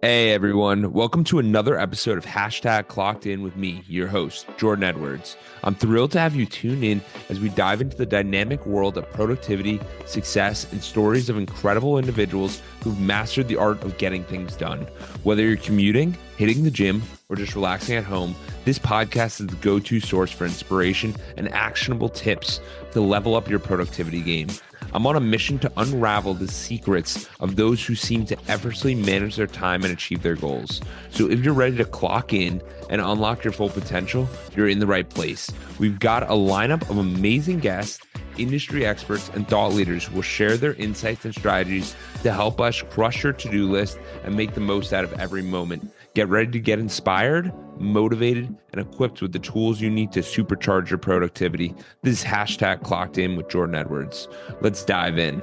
Hey everyone, welcome to another episode of Hashtag Clocked In with me, your host, Jordan Edwards. I'm thrilled to have you tune in as we dive into the dynamic world of productivity, success, and stories of incredible individuals who've mastered the art of getting things done. Whether you're commuting, hitting the gym, or just relaxing at home, this podcast is the go-to source for inspiration and actionable tips to level up your productivity game. I'm on a mission to unravel the secrets of those who seem to effortlessly manage their time and achieve their goals. So if you're ready to clock in and unlock your full potential, you're in the right place. We've got a lineup of amazing guests, industry experts, and thought leaders who will share their insights and strategies to help us crush your to-do list and make the most out of every moment. Get ready to get inspired, motivated, and equipped with the tools you need to supercharge your productivity. This is Hashtag Clocked In with Jordan Edwards. Let's dive in.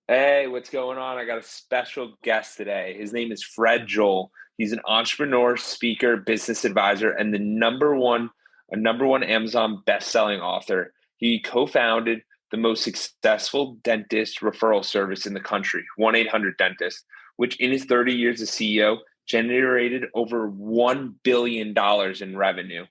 Hey, what's going on? I got a special guest today. His name is Fred Joyal. He's an entrepreneur, speaker, business advisor, and a number one Amazon best-selling author. He co-founded the most successful dentist referral service in the country, 1-800-DENTIST, which in his 30 years as CEO generated over $1 billion in revenue.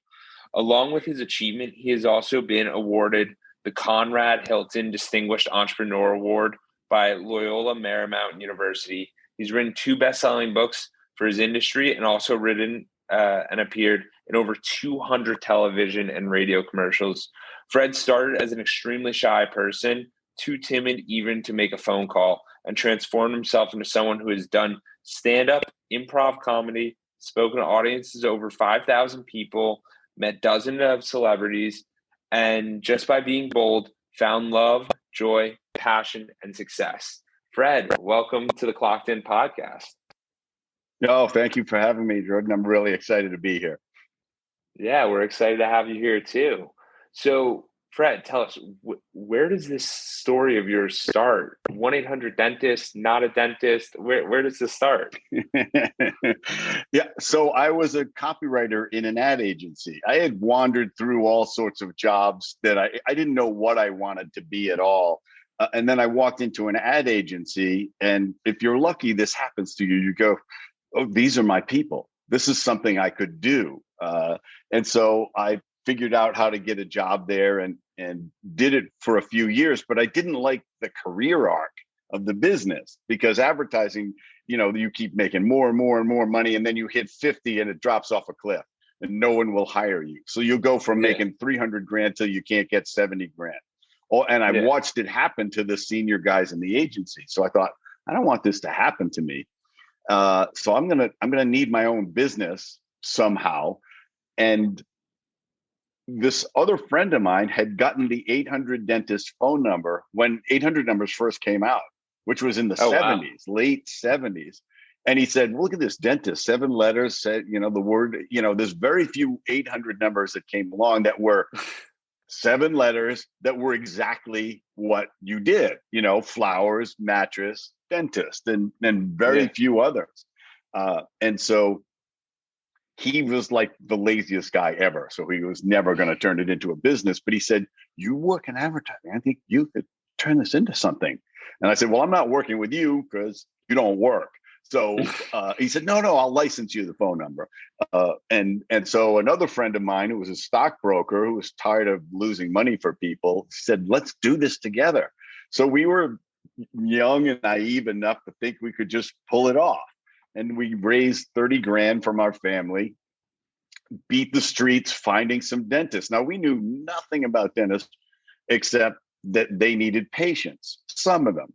Along with his achievement, he has also been awarded the Conrad Hilton Distinguished Entrepreneur Award by Loyola Marymount University. He's written 2 best-selling books for his industry and also written and appeared in over 200 television and radio commercials. Fred started as an extremely shy person, too timid even to make a phone call, and transformed himself into someone who has done stand-up, improv comedy, spoken to audiences over 5,000 people, met dozens of celebrities, and just by being bold, found love, joy, passion, and success. Fred, welcome to the Clocked In podcast. No, thank you for having me, Jordan. I'm really excited to be here. Yeah, we're excited to have you here too. So, Fred, tell us, where does this story of yours start? 1-800-DENTIST, not a dentist. Where does this start? Yeah, so I was a copywriter in an ad agency. I had wandered through all sorts of jobs that I didn't know what I wanted to be at all. And then I walked into an ad agency, and if you're lucky, this happens to you. You go, oh, these are my people. This is something I could do. And so I figured out how to get a job there and did it for a few years, but I didn't like the career arc of the business because advertising, you keep making more and more and more money, and then you hit 50 and it drops off a cliff and no one will hire you. So you'll go from making 300 grand till you can't get 70 grand. Oh, and I watched it happen to the senior guys in the agency. So I thought, I don't want this to happen to me. So I'm gonna need my own business somehow. And this other friend of mine had gotten the 800-DENTIST phone number when 800 numbers first came out, which was in the 70s, wow. Late 70s. And he said, look at this dentist, 7 letters, said, the word, there's very few 800 numbers that came along that were 7 letters that were exactly what you did, flowers, mattress, dentist, and very few others. And so he was like the laziest guy ever. So he was never going to turn it into a business. But he said, you work in advertising. I think you could turn this into something. And I said, well, I'm not working with you because you don't work. So he said, no, I'll license you the phone number. And so another friend of mine who was a stockbroker who was tired of losing money for people said, let's do this together. So we were young and naive enough to think we could just pull it off. And we raised 30 grand from our family, beat the streets, finding some dentists. Now, we knew nothing about dentists except that they needed patients, some of them.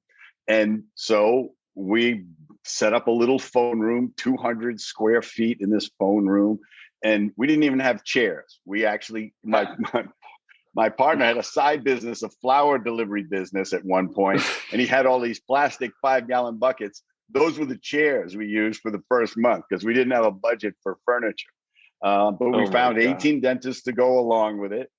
And so we set up a little phone room, 200 square feet in this phone room. And we didn't even have chairs. We actually, my partner had a side business, a flower delivery business at one point, and he had all these plastic 5-gallon buckets. Those were the chairs we used for the first month because we didn't have a budget for furniture. But we found 18 dentists to go along with it.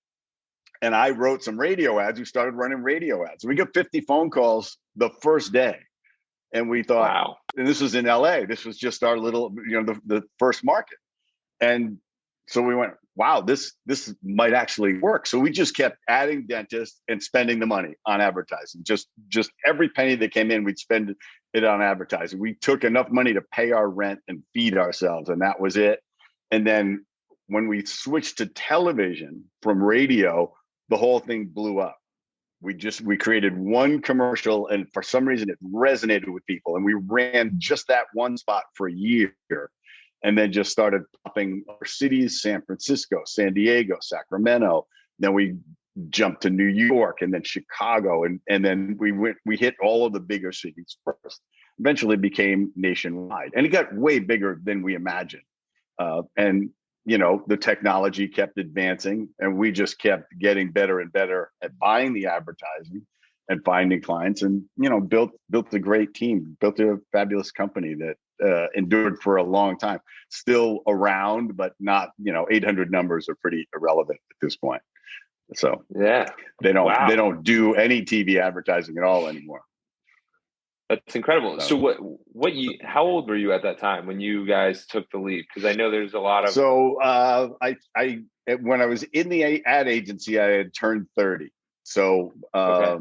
And I wrote some radio ads. We started running radio ads. We got 50 phone calls the first day. And we thought, wow. And this was in LA. This was just our little, the first market. And so we went, wow, this might actually work. So we just kept adding dentists and spending the money on advertising. Just every penny that came in, we'd spend it on advertising. We took enough money to pay our rent and feed ourselves, and that was it. And then when we switched to television from radio, the whole thing blew up. We created one commercial, and for some reason it resonated with people, and we ran just that one spot for a year, and then just started popping our cities: San Francisco, San Diego, Sacramento. Then we jumped to New York, and then Chicago, and then we hit all of the bigger cities first. Eventually became nationwide, and it got way bigger than we imagined. And the technology kept advancing, and we just kept getting better and better at buying the advertising and finding clients, and built a great team, built a fabulous company that endured for a long time. Still around, but not 800 numbers are pretty irrelevant at this point. So yeah, they don't do any TV advertising at all anymore. That's incredible. So how old were you at that time when you guys took the leap? Because I know there's a lot of. So I when I was in the ad agency, I had turned 30. So I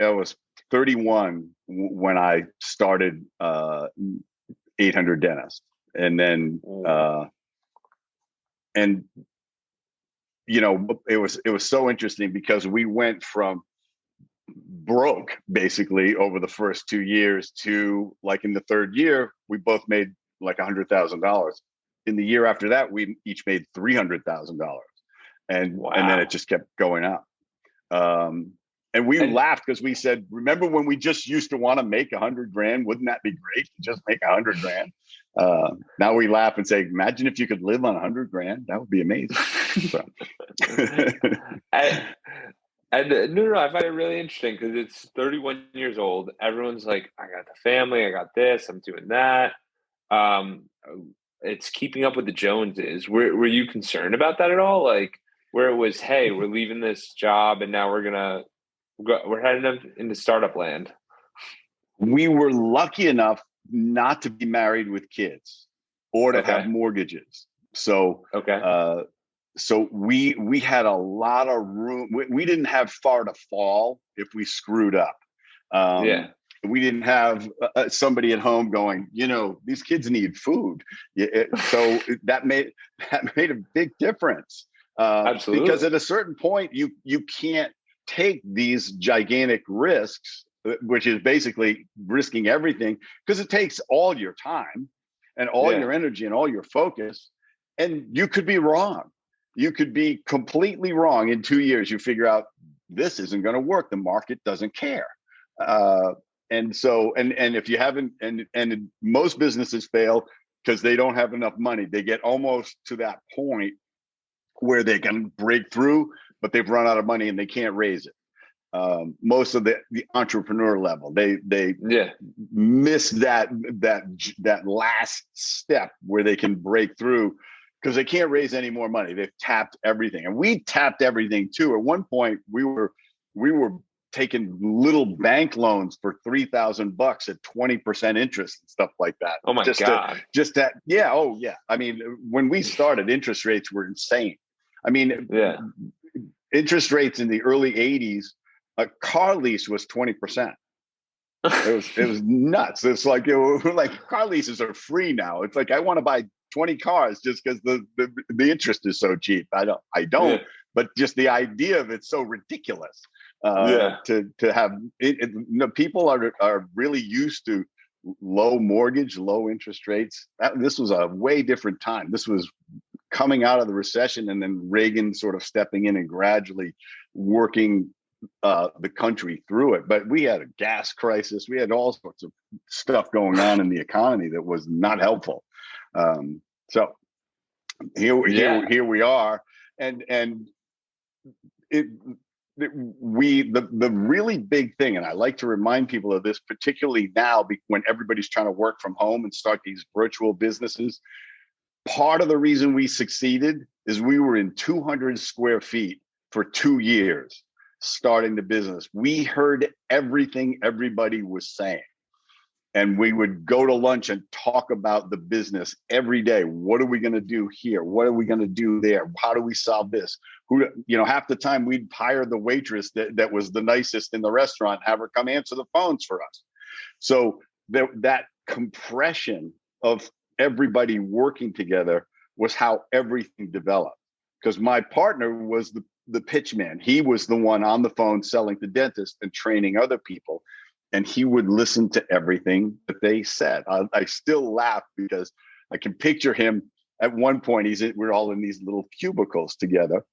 was 31 when I started 800 Dentist, and then it was so interesting because we went from broke basically over the first 2 years to, like, in the third year we both made like $100,000. In the year after that we each made $300,000, and then it just kept going up. And we laughed because we said, remember when we just used to want to make 100 grand? Wouldn't that be great to just make 100 grand? Now we laugh and say, imagine if you could live on 100 grand. That would be amazing. So. No, I find it really interesting because it's 31 years old. Everyone's like, I got the family, I got this, I'm doing that. It's keeping up with the Joneses. Were you concerned about that at all? Like, where it was, hey, we're leaving this job and now we're heading up into startup land. We were lucky enough not to be married with kids or to have mortgages. So, so we had a lot of room. We didn't have far to fall if we screwed up. We didn't have somebody at home going, these kids need food. So that made a big difference. Absolutely. Because at a certain point, you can't take these gigantic risks, which is basically risking everything, because it takes all your time and all your energy and all your focus, and you could be wrong. You could be completely wrong. In 2 years, you figure out this isn't going to work. The market doesn't care. And so, and if you haven't, and most businesses fail because they don't have enough money. They get almost to that point where they can break through, but they've run out of money and they can't raise it. Most of the entrepreneur level, they miss that last step where they can break through, because they can't raise any more money. They've tapped everything, and we tapped everything too. At one point, we were taking little bank loans for $3,000 at 20% interest and stuff like that. Oh my God! I mean, when we started, interest rates were insane. I mean, interest rates in the early '80s, a car lease was 20%. It was nuts. It's like car leases are free now. It's like I want to buy 20 cars just because the interest is so cheap. I don't. But just the idea of it's so ridiculous. To have it, people are really used to low mortgage, low interest rates. This was a way different time. This was coming out of the recession, and then Reagan sort of stepping in and gradually working the country through it. But we had a gas crisis. We had all sorts of stuff going on in the economy that was not helpful. So here we are, and the really big thing, and I like to remind people of this, particularly now when everybody's trying to work from home and start these virtual businesses. Part of the reason we succeeded is we were in 200 square feet for 2 years starting the business. We heard everything everybody was saying. And we would go to lunch and talk about the business every day. What are we going to do here? What are we going to do there? How do we solve this? Half the time we'd hire the waitress that was the nicest in the restaurant, have her come answer the phones for us. So that compression of everybody working together was how everything developed. Because my partner was the pitch man. He was the one on the phone selling to dentists and training other people. And he would listen to everything that they said. I still laugh because I can picture him at one point. We're all in these little cubicles together,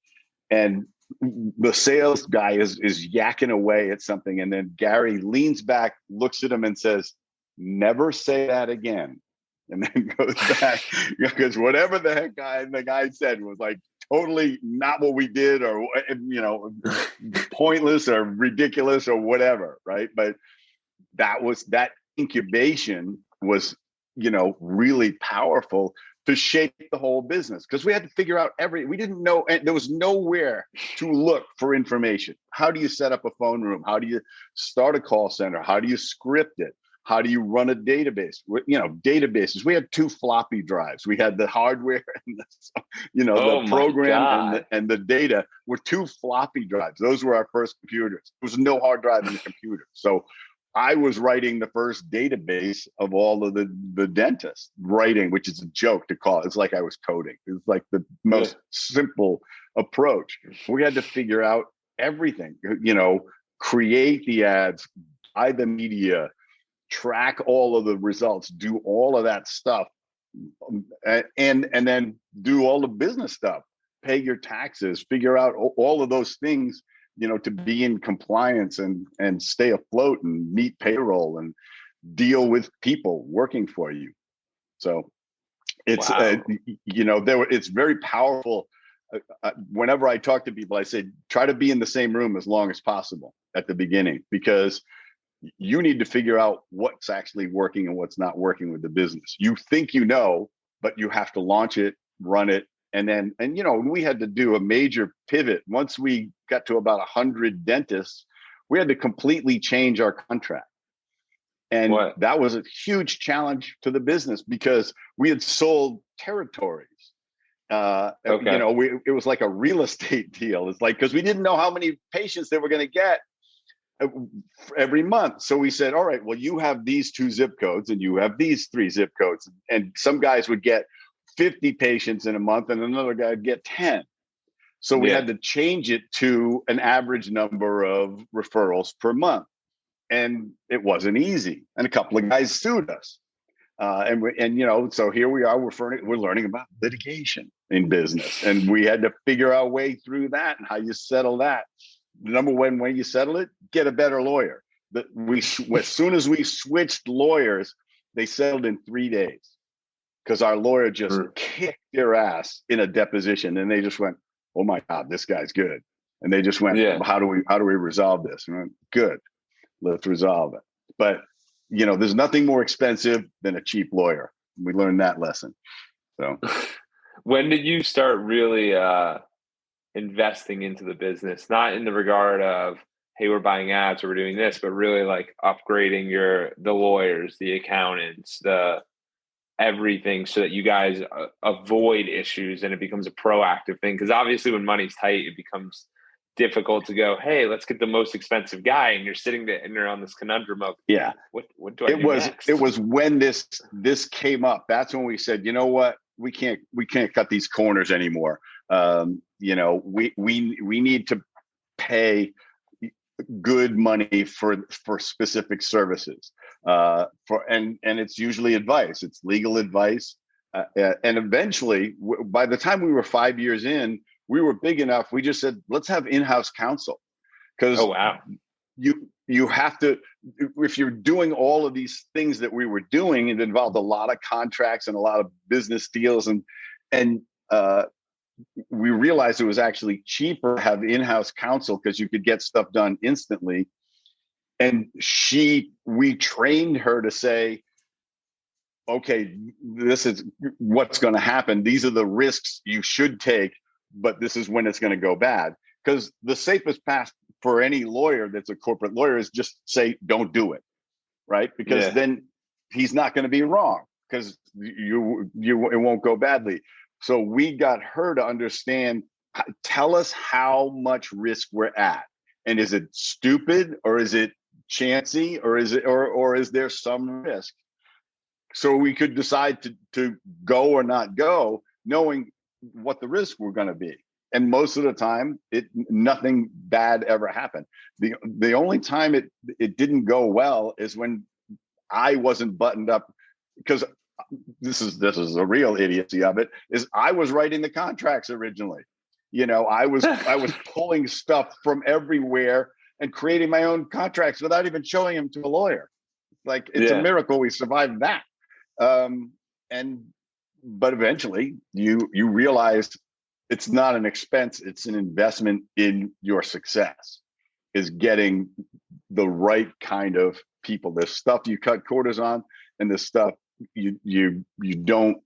and the sales guy is yakking away at something, and then Gary leans back, looks at him, and says, "Never say that again." And then goes back because whatever the guy said was like totally not what we did, or pointless or ridiculous or whatever, right? But that incubation was, really powerful to shape the whole business, because we had to figure out we didn't know, and there was nowhere to look for information. How do you set up a phone room? How do you start a call center? How do you script it? How do you run a database? Databases. We had 2 floppy drives. We had the hardware and the program and the data were 2 floppy drives. Those were our first computers. There was no hard drive in the computer. So I was writing the first database of all of the dentists, which is a joke to call it. It's like I was coding. It was like the most simple approach. We had to figure out everything, create the ads, buy the media, track all of the results, do all of that stuff, and then do all the business stuff, pay your taxes, figure out all of those things, to be in compliance and stay afloat and meet payroll and deal with people working for you. So it's, wow. It's very powerful. Whenever I talk to people, I say, try to be in the same room as long as possible at the beginning, because you need to figure out what's actually working and what's not working with the business. You think but you have to launch it, run it. And we had to do a major pivot. Once we got to about 100 dentists, we had to completely change our contract. And that was a huge challenge to the business, because we had sold territories. It was like a real estate deal. It's like, because we didn't know how many patients they were going to get every month. So we said, all right, well, you have these 2 zip codes and you have these 3 zip codes. And some guys would get 50 patients in a month and another guy would get 10. So we had to change it to an average number of referrals per month. And it wasn't easy. And a couple of guys sued us. So here we are, we're learning about litigation in business. And we had to figure our way through that and how you settle that. The number one way you settle it, get a better lawyer. As soon as we switched lawyers, they settled in 3 days. Because our lawyer just kicked their ass in a deposition, and they just went, "Oh my God, this guy's good." And they just went, "How do we resolve this?" And we went, "Good, let's resolve it." But there's nothing more expensive than a cheap lawyer. We learned that lesson. So, when did you start really investing into the business? Not in the regard of, hey, we're buying ads or we're doing this, but really like upgrading the lawyers, the accountants, the everything, so that you guys avoid issues and it becomes a proactive thing. Because obviously when money's tight, it becomes difficult to go, hey, let's get the most expensive guy, and you're sitting there and you're on this conundrum of, what do I do next? It was when this came up, that's when we said, you know what, we can't cut these corners anymore. We need to pay good money for specific services, and it's usually advice. It's legal advice, and eventually, by the time we were 5 years in, we were big enough. We just said, let's have in-house counsel, because you have to. If you're doing all of these things that we were doing, it involved a lot of contracts and a lot of business deals, and we realized it was actually cheaper to have in-house counsel, because you could get stuff done instantly. And we trained her to say, okay, this is what's going to happen. These are the risks you should take, but this is when it's going to go bad. Because the safest path for any lawyer that's a corporate lawyer is just say, don't do it. Right. Because then he's not going to be wrong because it won't go badly. So we got her to understand, tell us how much risk we're at. And is it stupid, or is it chancy, or is there some risk? So we could decide to go or not go, knowing what the risks were going to be. And most of the time, nothing bad ever happened. The only time it didn't go well is when I wasn't buttoned up, because this is a real idiocy of it, is I was writing the contracts originally. I was pulling stuff from everywhere and creating my own contracts without even showing them to a lawyer. Like, it's a miracle we survived that. But eventually you realize it's not an expense, it's an investment in your success, is getting the right kind of people. There's stuff you cut corners on, and there's stuff you don't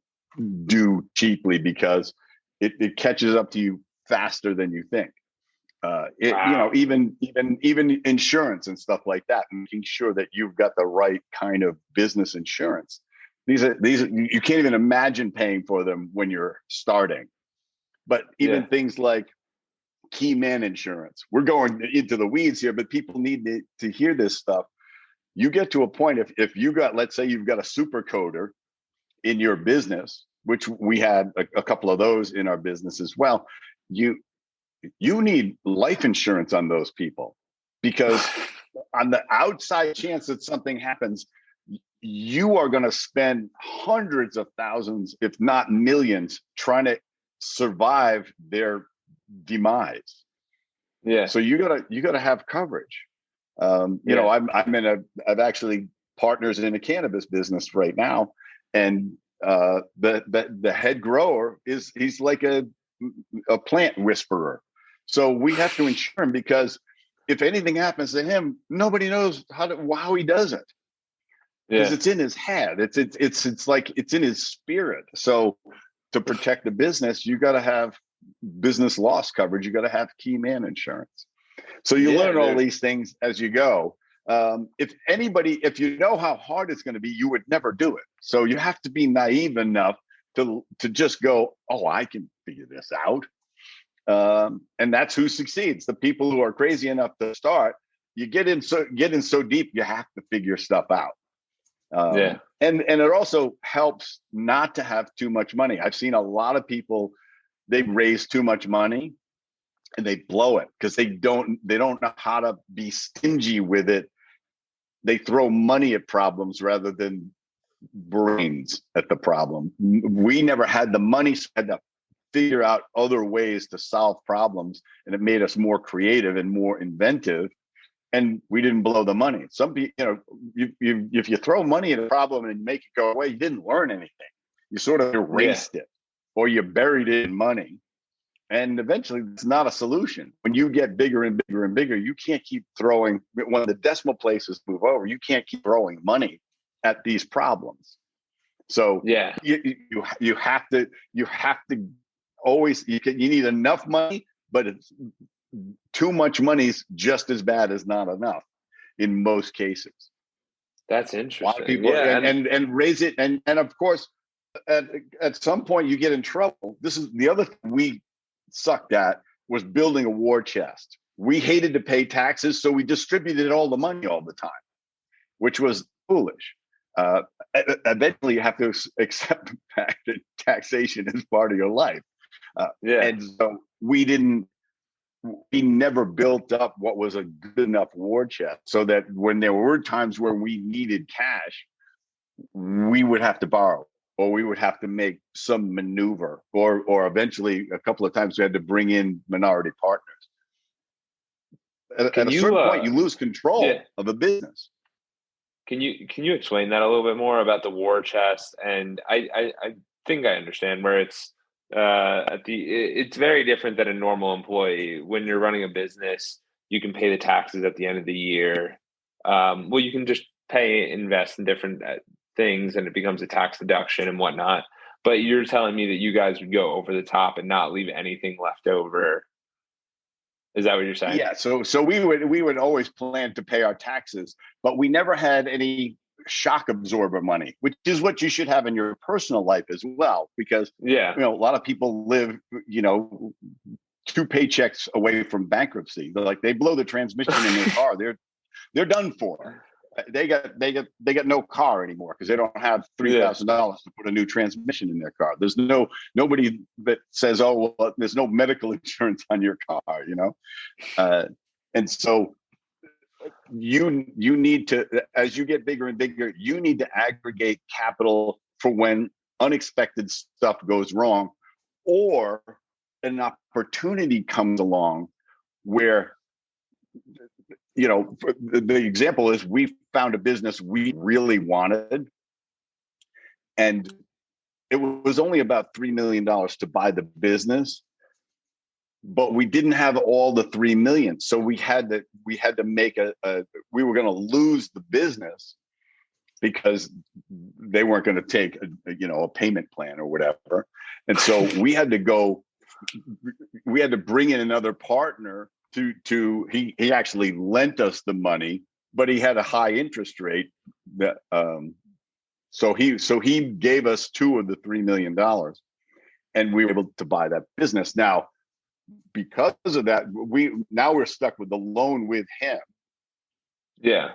do cheaply, because it catches up to you faster than you think. Wow. Even insurance and stuff like that, making sure that you've got the right kind of business insurance. These are you can't even imagine paying for them when you're starting. But even things like key man insurance, we're going into the weeds here, but people need to hear this stuff. You get to a point, if you got, let's say you've got a super coder in your business, which we had a couple of those in our business as well, you need life insurance on those people, because on the outside chance that something happens, you are going to spend hundreds of thousands, if not millions, trying to survive their demise. Yeah. So you gotta have coverage. I've actually partners in a cannabis business right now, and the head grower he's like a plant whisperer. So we have to insure him, because if anything happens to him, nobody knows how he does it. Because it's in his head. It's like it's in his spirit. So to protect the business, you got to have business loss coverage. You got to have key man insurance. So you learn all these things as you go. If you know how hard it's going to be, you would never do it. So you have to be naive enough to just go, oh, I can figure this out. And that's who succeeds. The people who are crazy enough to start, you get in so deep, you have to figure stuff out. And it also helps not to have too much money. I've seen a lot of people, they raise too much money and they blow it because they don't know how to be stingy with it. They throw money at problems rather than brains at the problem. We never had the money, so had to figure out other ways to solve problems, and it made us more creative and more inventive. And we didn't blow the money. Some people, if you throw money at a problem and make it go away, you didn't learn anything. You sort of erased it, or you buried it in money. And eventually it's not a solution. When you get bigger and bigger and bigger, you can't keep throwing, when the decimal places move over, you can't keep throwing money at these problems. So you have to always, you need enough money, but it's too much money is just as bad as not enough in most cases. That's interesting. A lot of people and raise it. And of course, at some point you get in trouble. This is the other thing we sucked at, was building a war chest. We hated to pay taxes, so we distributed all the money all the time, which was foolish. Eventually you have to accept the fact that taxation is part of your life. And so we never built up what was a good enough war chest, so that when there were times where we needed cash, we would have to borrow, or we would have to make some maneuver, or eventually a couple of times we had to bring in minority partners. At a certain point, you lose control of a business. Can you explain that a little bit more about the war chest? And I think I understand where it's it's very different than a normal employee. When you're running a business, you can pay the taxes at the end of the year. Well, you can just invest in different things, and it becomes a tax deduction and whatnot. But you're telling me that you guys would go over the top and not leave anything left over. Is that what you're saying? Yeah. So we would always plan to pay our taxes, but we never had any shock absorber money, which is what you should have in your personal life as well, because Yeah. a lot of people live, 2 paychecks away from bankruptcy. They're like, they blow the transmission in their car, they're done for. They got no car anymore because they don't have $3,000 to put a new transmission in their car. There's nobody that says, oh, well, there's no medical insurance on your car, and so you need to, as you get bigger and bigger, you need to aggregate capital for when unexpected stuff goes wrong, or an opportunity comes along where, the example is, we found a business we really wanted, and it was only about $3 million to buy the business, but we didn't have all the 3 million. So we had to make we were going to lose the business because they weren't going to take a payment plan or whatever. And so we had to bring in another partner he actually lent us the money, but he had a high interest rate that, so he gave us 2 of the $3 million, and we were able to buy that business. Now, because of that, we're stuck with the loan with him. Yeah.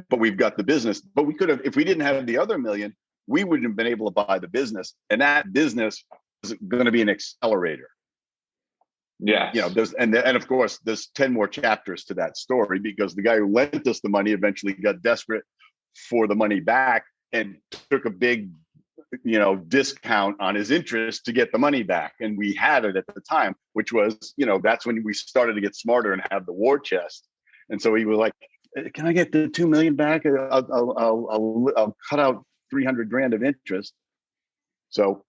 But we've got the business. But we could have, if we didn't have the other million, we wouldn't have been able to buy the business. And that business is going to be an accelerator. Yeah. And of course, there's 10 more chapters to that story, because the guy who lent us the money eventually got desperate for the money back and took a big discount on his interest to get the money back. And we had it at the time, which was, that's when we started to get smarter and have the war chest. And so he was like, can I get the 2 million back? I'll cut out 300 grand of interest. So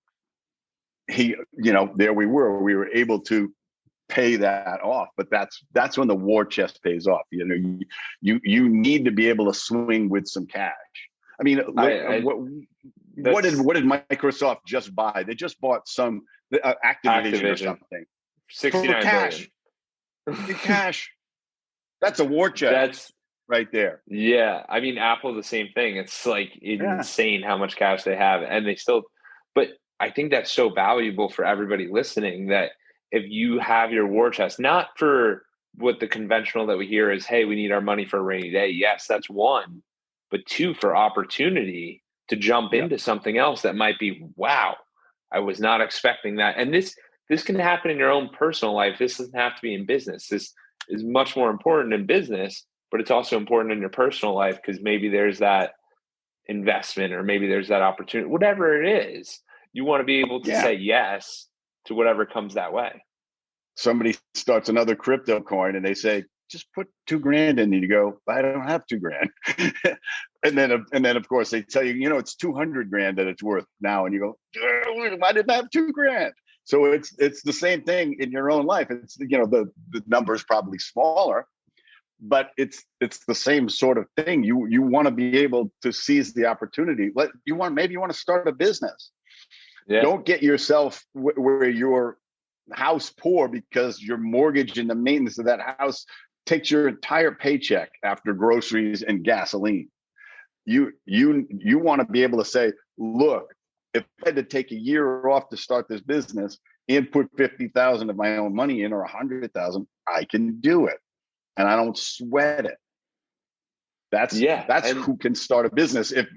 there we were able to pay that off. But that's when the war chest pays off. You need to be able to swing with some cash. I mean, what did Microsoft just buy? They just bought some Activision or something. 69 cash. In cash. That's a war chest. That's right there. Yeah. I mean, Apple, the same thing. It's like insane how much cash they have, and but I think that's so valuable for everybody listening, that if you have your war chest, not for what the conventional that we hear is, hey, we need our money for a rainy day. Yes, that's one. But 2, for opportunity to jump into something else that might be, wow, I was not expecting that. And this can happen in your own personal life. This doesn't have to be in business. This is much more important in business, but it's also important in your personal life, because maybe there's that investment, or maybe there's that opportunity, whatever it is. You want to be able to say yes to whatever comes that way. Somebody starts another crypto coin and they say, just put $2,000 in, and you go, I don't have $2,000. and then of course they tell you, it's 200 grand that it's worth now. And you go, I didn't have $2,000. So it's the same thing in your own life. It's, the number is probably smaller, but it's the same sort of thing. You want to be able to seize the opportunity. Maybe you want to start a business. Yeah. Don't get yourself where you're house poor because your mortgage and the maintenance of that house takes your entire paycheck after groceries and gasoline. You want to be able to say, look, if I had to take a year off to start this business and put 50,000 of my own money in, or 100,000, I can do it, and I don't sweat it. That's who can start a business. If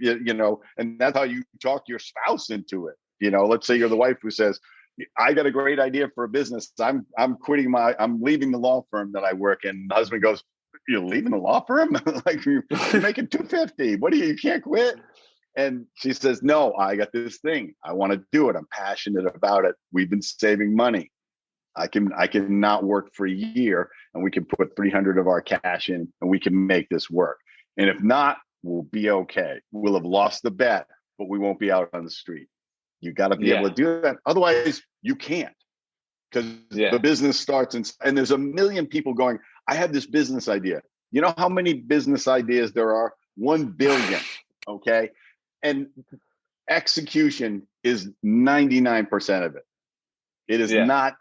and that's how you talk your spouse into it. Let's say you're the wife who says, I got a great idea for a business. I'm leaving the law firm that I work in. The husband goes, you're leaving the law firm? Like you're making $250. What you can't quit? And she says, no, I got this thing. I want to do it. I'm passionate about it. We've been saving money. I can not work for a year, and we can put 300 of our cash in, and we can make this work. And if not, we'll be okay. We'll have lost the bet, but we won't be out on the street. You got to be able to do that. Otherwise, you can't, because the business starts and there's a million people going, I have this business idea. You know how many business ideas there are? 1 billion. Okay. And execution is 99% of it. It is not.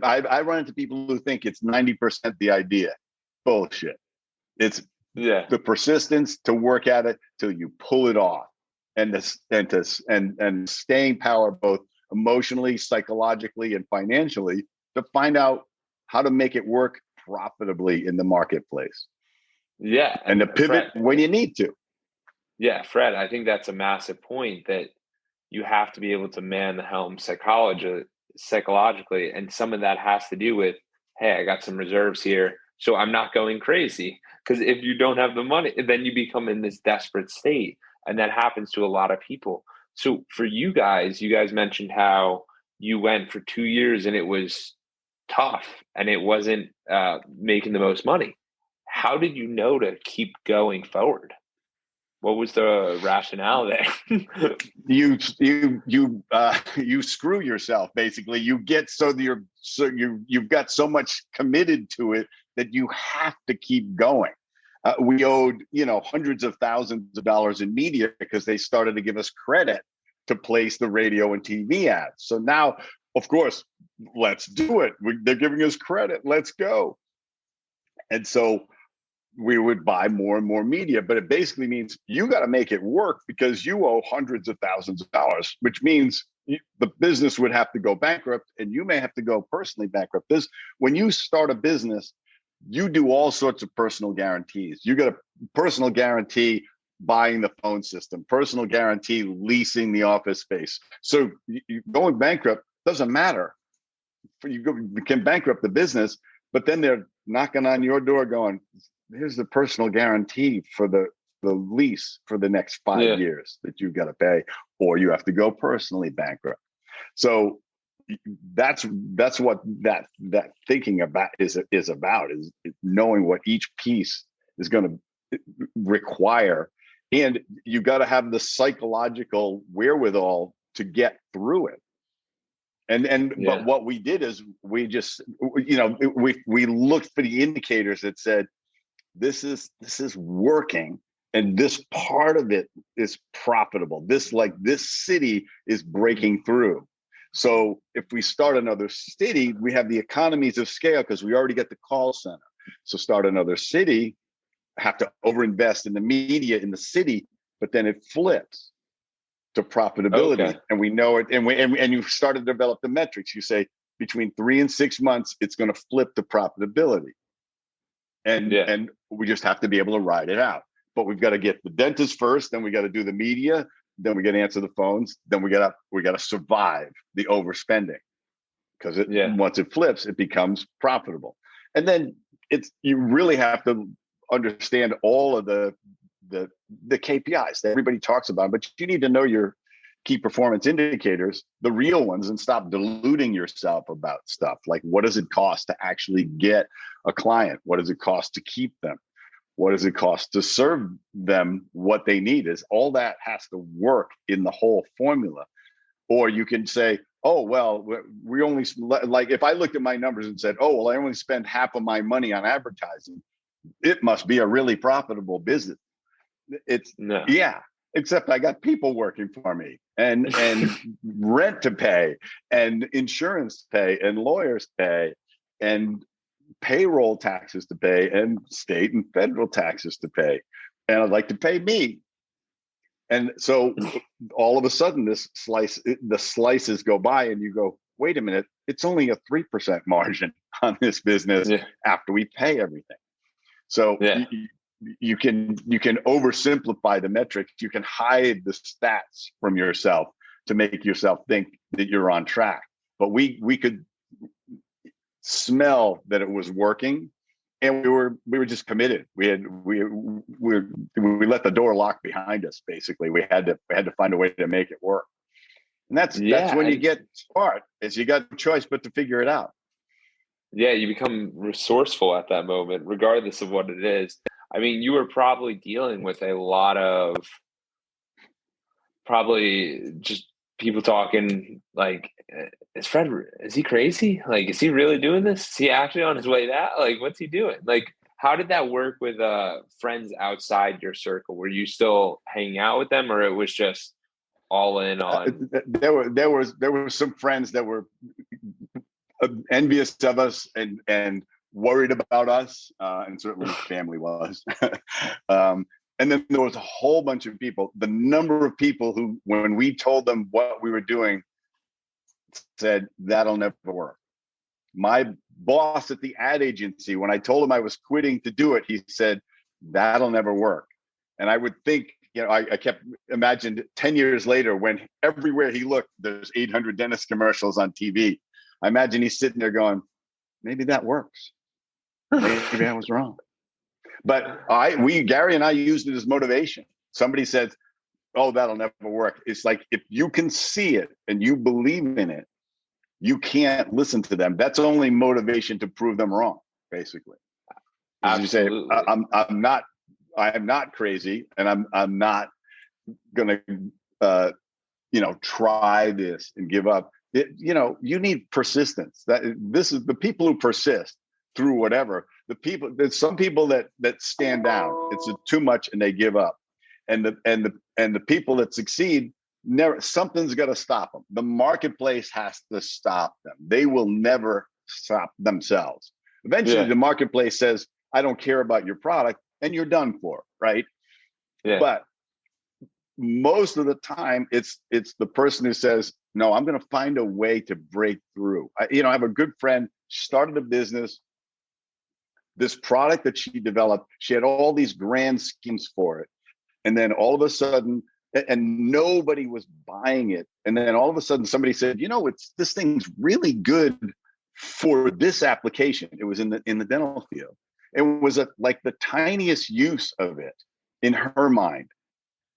I run into people who think it's 90% the idea. Bullshit. It's Yeah. the persistence to work at it till you pull it off, and staying power, both emotionally, psychologically, and financially, to find out how to make it work profitably in the marketplace, Yeah. and to And pivot Fred, when you need to. yeah, Fred, I think that's a massive point, that you have to be able to man the helm psychologically. And some of that has to do with, hey, I got some reserves here, so I'm not going crazy. Because if you don't have the money, then you become in this desperate state. And that happens to a lot of people. So for you guys mentioned how you went for 2 years and it was tough and it wasn't making the most money. How did you know to keep going forward? What was the rationale there? You screw yourself, basically. You get you've got so much committed to it that you have to keep going. We owed hundreds of thousands of dollars in media because they started to give us credit to place the radio and TV ads. So now, of course, let's do it. They're giving us credit. Let's go. And so we would buy more and more media, but it basically means you got to make it work because you owe hundreds of thousands of dollars, which means the business would have to go bankrupt, and you may have to go personally bankrupt. When you start a business, you do all sorts of personal guarantees. You got a personal guarantee buying the phone system, personal guarantee leasing the office space. So going bankrupt doesn't matter. You can bankrupt the business, but then they're knocking on your door going, here's the personal guarantee for the lease for the next 5 years that you've got to pay, or you have to go personally bankrupt. So that's what that thinking about is about, is knowing what each piece is going to require, and you got to have the psychological wherewithal to get through it. But what we did is we just we looked for the indicators that said this is working, and this part of it is profitable. This city is breaking through. So if we start another city, we have the economies of scale because we already get the call center. So start another city, have to overinvest in the media in the city, but then it flips to profitability. Okay. And we know it. And you start to develop the metrics. You say between 3 and 6 months, it's going to flip to profitability. And we just have to be able to ride it out. But we've got to get the dentist first, then we got to do the media, then we got to answer the phones, then we got to survive the overspending, because once it flips, it becomes profitable. And then you really have to understand all of the KPIs that everybody talks about, but you need to know your key performance indicators, the real ones, and stop deluding yourself about stuff like, what does it cost to actually get a client? What does it cost to keep them? What does it cost to serve them what they need? Is all that has to work in the whole formula. Or you can say, oh, well, we only, like, if I looked at my numbers and said, oh, well, I only spend half of my money on advertising, it must be a really profitable business. Except I got people working for me, and rent to pay, and insurance to pay, and lawyers to pay, and payroll taxes to pay, and state and federal taxes to pay. And I'd like to pay me. And so all of a sudden the slices go by, and you go, wait a minute, it's only a 3% margin on this business after we pay everything. So you can oversimplify the metrics. You can hide the stats from yourself to make yourself think that you're on track. But we could smell that it was working, and we were just committed. We let the door lock behind us. Basically, we had to find a way to make it work. And that's when you get smart, is you got no choice but to figure it out. Yeah, you become resourceful at that moment, regardless of what it is. I mean, you were probably dealing with a lot of just people talking like, is he crazy? Like, is he really doing this? Is he actually on his way out? Like, what's he doing? Like, how did that work with friends outside your circle? Were you still hanging out with them, or it was just all in on? There were some friends that were envious of us and worried about us, and certainly family was. And then there was a whole bunch of people. The number of people who, when we told them what we were doing, said, that'll never work. My boss at the ad agency, when I told him I was quitting to do it, he said, that'll never work. And I would think, I kept imagined 10 years later, when everywhere he looked, there's 800 dentist commercials on TV. I imagine he's sitting there going, maybe that works. Maybe I was wrong. But Gary and I used it as motivation. Somebody said, oh, that'll never work. It's like, if you can see it and you believe in it, you can't listen to them. That's only motivation to prove them wrong, basically. As you say, I'm not crazy, and I'm not gonna try this and give up. You need persistence. This is the people who persist through whatever. There's some people that stand down. It's too much and they give up. And the people that succeed, never, something's got to stop them. The marketplace has to stop them. They will never stop themselves. Eventually, the marketplace says, I don't care about your product, and you're done for, right? Yeah. But most of the time, it's the person who says, no, I'm going to find a way to break through. I have a good friend, started a business. This product that she developed, she had all these grand schemes for it. And then all of a sudden, and nobody was buying it. And then all of a sudden somebody said, this thing's really good for this application. It was in the dental field. It was like the tiniest use of it in her mind.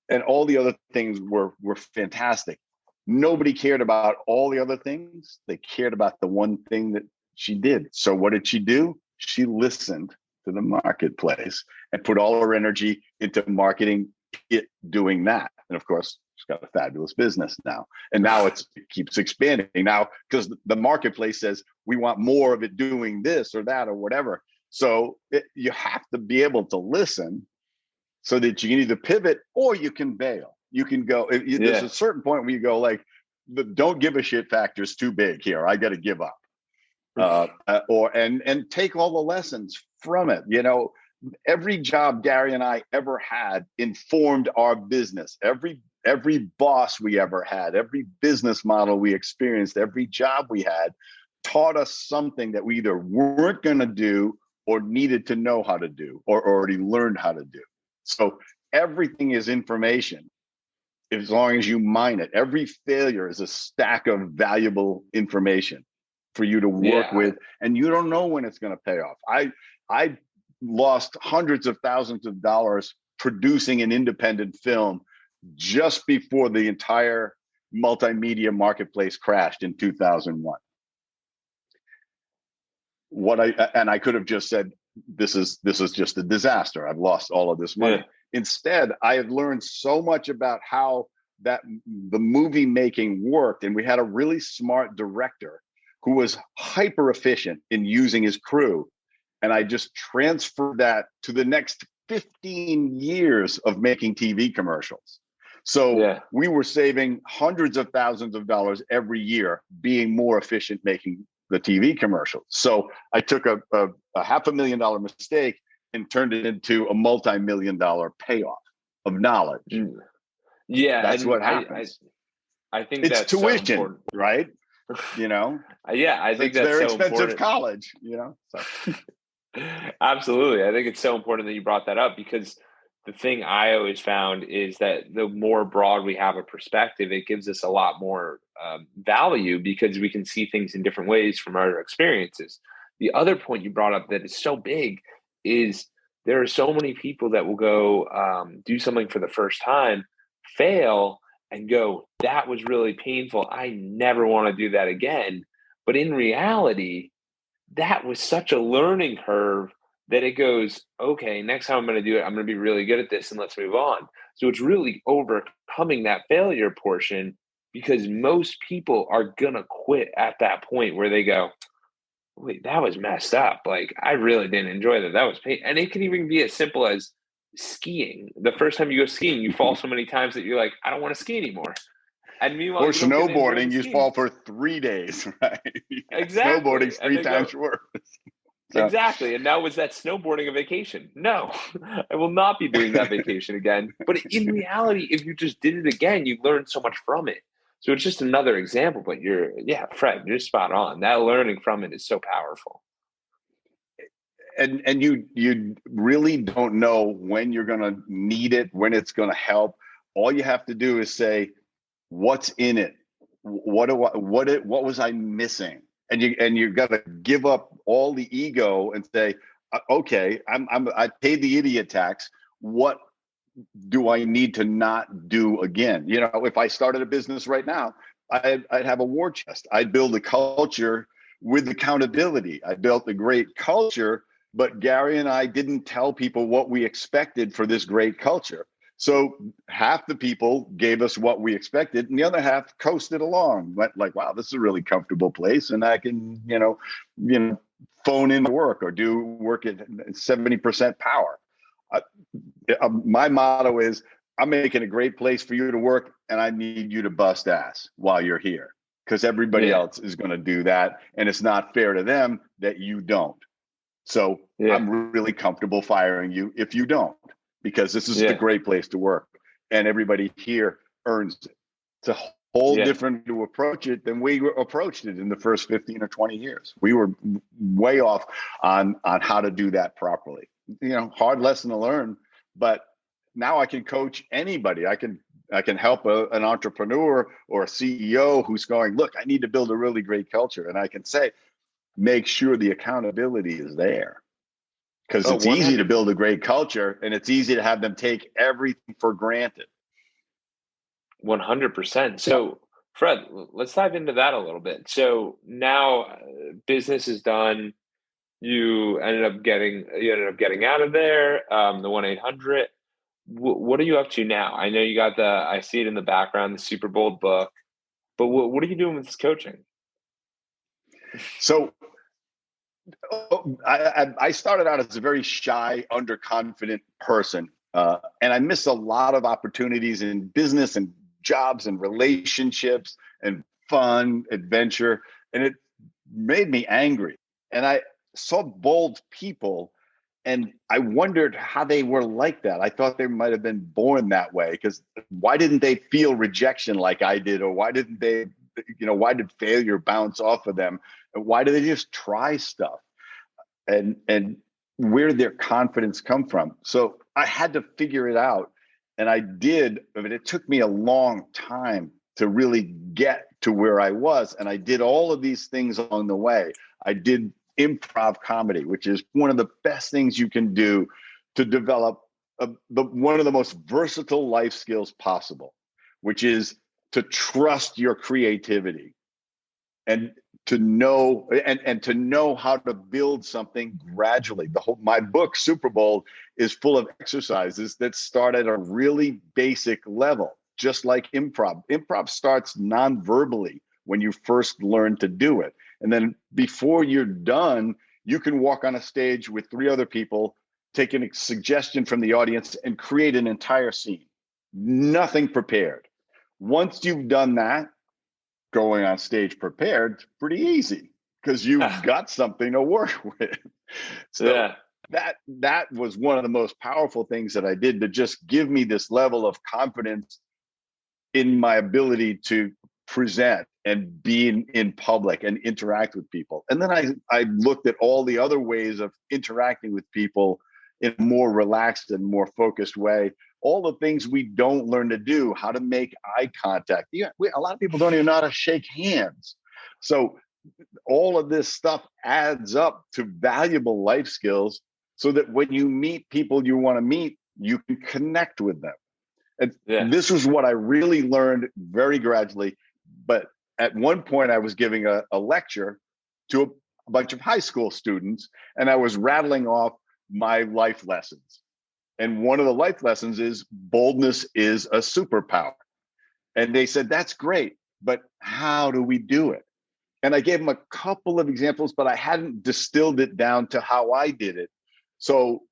And all the other things were fantastic. Nobody cared about all the other things. They cared about the one thing that she did. So what did she do? She listened to the marketplace and put all her energy into marketing it, doing that. And of course, she's got a fabulous business now. And now it keeps expanding now because the marketplace says, we want more of it doing this or that or whatever. So you have to be able to listen so that you can either pivot or you can bail. You can go, there's a certain point where you go like, the don't give a shit factor is too big here. I got to give up. And take all the lessons from it. Every job Gary and I ever had informed our business. Every boss we ever had, every business model we experienced, every job we had taught us something that we either weren't going to do or needed to know how to do or already learned how to do. So everything is information as long as you mine it. Every failure is a stack of valuable information for you to work with, and you don't know when it's going to pay off. I lost hundreds of thousands of dollars producing an independent film just before the entire multimedia marketplace crashed in 2001. I could have just said, this is just a disaster. I've lost all of this money. Yeah. Instead, I had learned so much about how the movie making worked, and we had a really smart director who was hyper efficient in using his crew. And I just transferred that to the next 15 years of making TV commercials. So we were saving hundreds of thousands of dollars every year being more efficient making the TV commercials. So I took a $500,000 mistake and turned it into a multi-million-dollar payoff of knowledge. Yeah. That's what happens. I think it's that's tuition, so important. Right? I think that's very so expensive important. College, So. Absolutely. I think it's so important that you brought that up, because the thing I always found is that the more broad we have a perspective, it gives us a lot more value because we can see things in different ways from our experiences. The other point you brought up that is so big is there are so many people that will go do something for the first time, fail, and go, that was really painful. I never want to do that again. But in reality, that was such a learning curve that it goes, okay, next time I'm going to do it, I'm going to be really good at this and let's move on. So it's really overcoming that failure portion, because most people are going to quit at that point where they go, wait, that was messed up. Like, I really didn't enjoy that. That was pain. And it can even be as simple as skiing. The first time you go skiing, you fall so many times that you're like, I don't want to ski anymore. And meanwhile, or snowboarding, you fall for 3 days, right? Exactly. Snowboarding's 3 times worse. So Exactly. And now was that snowboarding a vacation? No, I will not be doing that vacation again. But in reality, if you just did it again, you learned so much from it. So it's just another example, but yeah, Fred, you're spot on. That learning from it is so powerful. and you really don't know when you're going to need it, when it's going to help. All you have to do is say, what's in it? What was I missing? And you got to give up all the ego and say, okay, I paid the idiot tax. What do I need to not do again? If I started a business right now, I'd have a war chest. I'd build a culture with accountability. I built a great culture, but Gary and I didn't tell people what we expected for this great culture. So half the people gave us what we expected, and the other half coasted along. Like, wow, this is a really comfortable place, and I can, phone in work or do work at 70% power. My motto is, I'm making a great place for you to work, and I need you to bust ass while you're here, because everybody Yeah. else is going to do that, and it's not fair to them that you don't. So Yeah. I'm really comfortable firing you if you don't, because this is a Yeah. great place to work, and everybody here earns it. It's a whole Yeah. different to approach it than we approached it in the first 15 or 20 years. We were way off on how to do that properly. Hard lesson to learn, but now I can coach anybody. I can help an entrepreneur or a CEO who's going, look, I need to build a really great culture. And I can say, make sure the accountability is there, because Oh, it's easy to 100. build a great culture, and it's easy to have them take everything for granted. 100%. So, Fred, let's dive into that a little bit. So now business is done. You ended up getting out of there. The 1-800. What are you up to now? I know you got I see it in the background, the Super Bowl book. But what are you doing with this coaching? So I started out as a very shy, underconfident person, and I missed a lot of opportunities in business and jobs and relationships and fun, adventure, and it made me angry. And I saw bold people, and I wondered how they were like that. I thought they might have been born that way, because why didn't they feel rejection like I did, or why didn't they? Why did failure bounce off of them? And why do they just try stuff? And where did their confidence come from? So I had to figure it out, and I did. But it took me a long time to really get to where I was, and I did all of these things along the way. I did improv comedy, which is one of the best things you can do to develop one of the most versatile life skills possible, which is to trust your creativity, and to know how to build something gradually. My book Super Bowl is full of exercises that start at a really basic level, just like improv. Improv starts non-verbally when you first learn to do it, and then before you're done, you can walk on a stage with 3 other people, take a suggestion from the audience, and create an entire scene. Nothing prepared. Once you've done that, going on stage prepared, pretty easy, because you've got something to work with. So Yeah. that was one of the most powerful things that I did, to just give me this level of confidence in my ability to present and be in public and interact with people. And then I looked at all the other ways of interacting with people in a more relaxed and more focused way. All the things we don't learn to do, how to make eye contact. A lot of people don't even know how to shake hands. So all of this stuff adds up to valuable life skills, so that when you meet people you want to meet, you can connect with them. And Yeah. this was what I really learned very gradually. But at one point, I was giving a lecture to a bunch of high school students, and I was rattling off my life lessons. And one of the life lessons is boldness is a superpower. And they said, that's great, but how do we do it? And I gave them a couple of examples, but I hadn't distilled it down to how I did it. So